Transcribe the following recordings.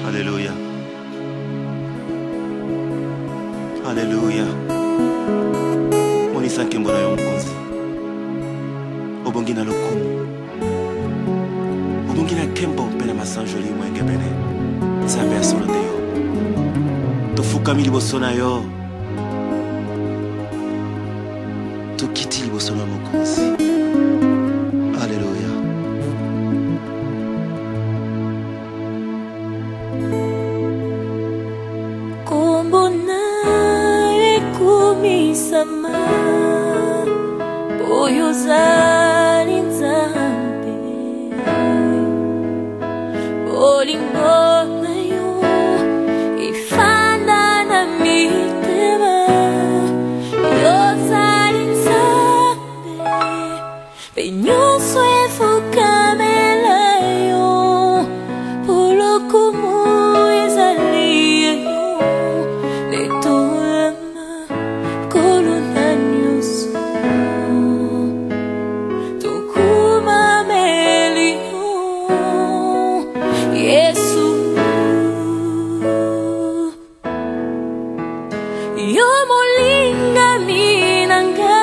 Hallelujah. Hallelujah. Monisa kembona yo mukonzi. Obongina lokumu. Obongina kembo pena masanjoli mwenge bene. Nzambe asolo te yo. Tofukami liboso na yo. Tokiti liboso na mukonzi. Hallelujah. Sama Boyo zari nzambe Bolingo na yo Ifana na mitema Yo zari nzambe Benyoso efukamela yo Polokumu ezali yo Yo molinga minanga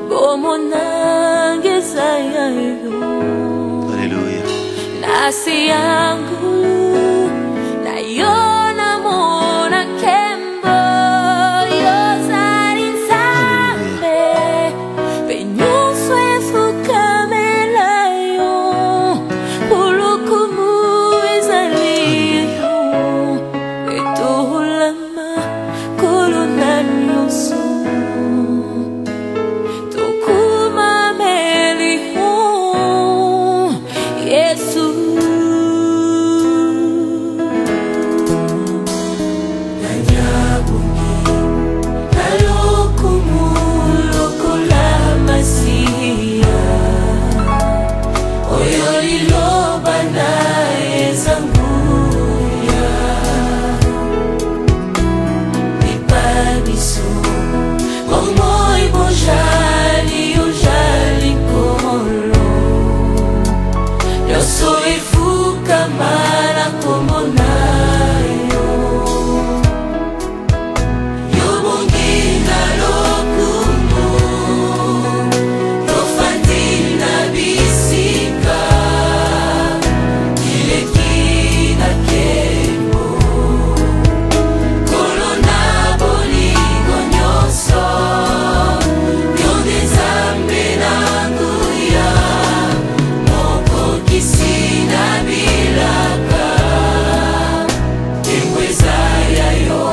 Bomonange zayayo Hallelujah. Nasi yangu Na yo namona kembo Yo zari nzambe Penyuso efukamela yo Pulukumu ezali yo Etuhulama kolonanyoso Tokuma meliho Yesu Nanyabungi Nalokumu lokola masiya Oyo liloba na ezanguya Nipabiso Omoy bojali ojali kolo Yo soy fuka mala como nayo Yo bongina lokumu Tofatina bisika Kilekina kemo Kolona bolingo nyoso Yonde zambe nanguya Moko kisina bilaka Kengweza yayo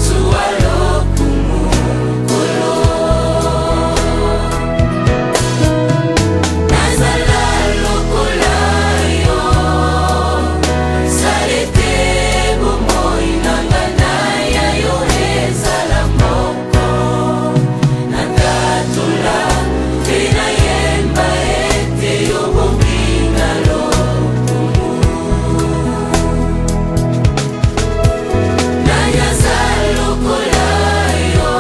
Suwalo kumukolo Nazala lokola yo Salete bomoi nangana yayo ezala moko Natatula Tena yemba ete yo bombina lokumu Nayaza lokola yo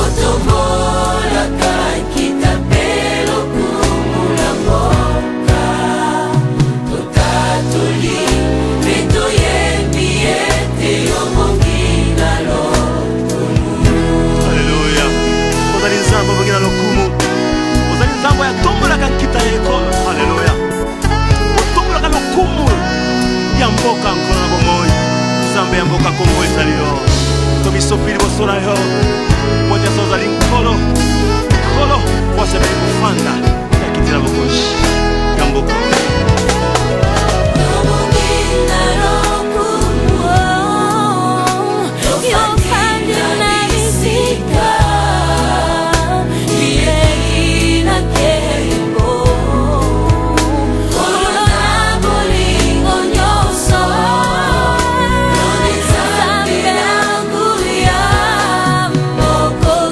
Otomola kakita pelo kumula moka Totatuli Meto yembi ete yo bombina lokumu Hallelujah. Ozali nzambo bongina lokumu. Ozali nzambo ya tombola kankita ekolo. Hallelujah. Otombola lokumu ya mboka nkolo na bomoi. Nzambe ya mboka kombo ezali yo. Tomisopili bosona yo. Moja ozali nkolo. Nkolo wasebeli kufanda. Yakitila bokoshi. Ya mboka.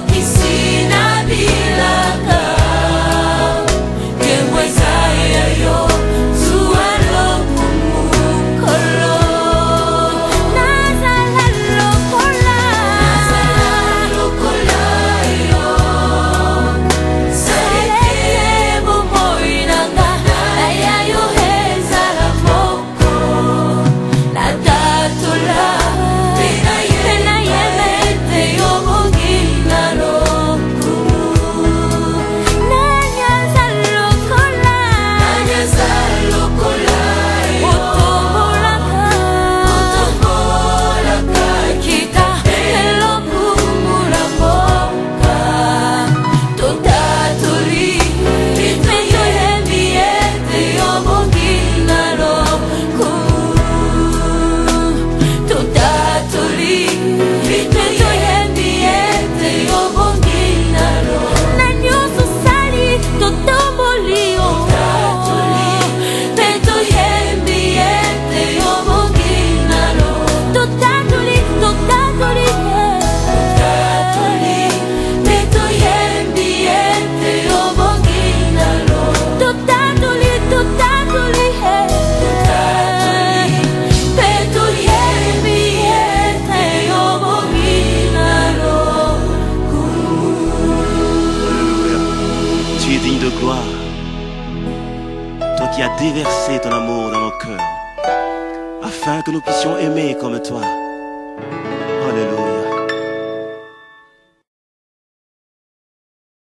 Kisina bilaka, kemweza gloire, toi qui as déversé ton amour dans nos cœurs, afin que nous puissions aimer comme toi.